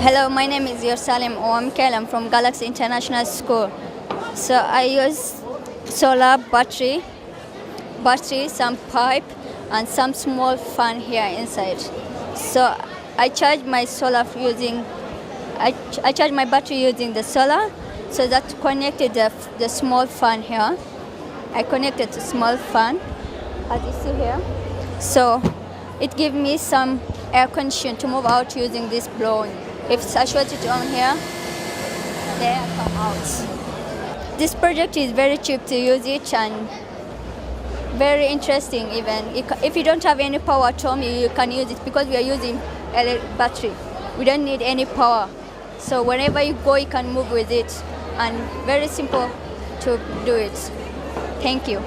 Hello, my name is Yersalim Omkel. I'm from Galaxy International School. So I use solar battery, some pipe, and some small fan here inside. So I charge my solar using, I charge my battery using the solar. So that connected the small fan here. I connected the small fan, as you see here. So it gives me some air condition to move out using this blowing. If I shut it on here, the air come out. This project is very cheap to use it and very interesting even. If you don't have any power at home, you can use it because we are using battery. We don't need any power. So whenever you go, you can move with it, and very simple to do it. Thank you.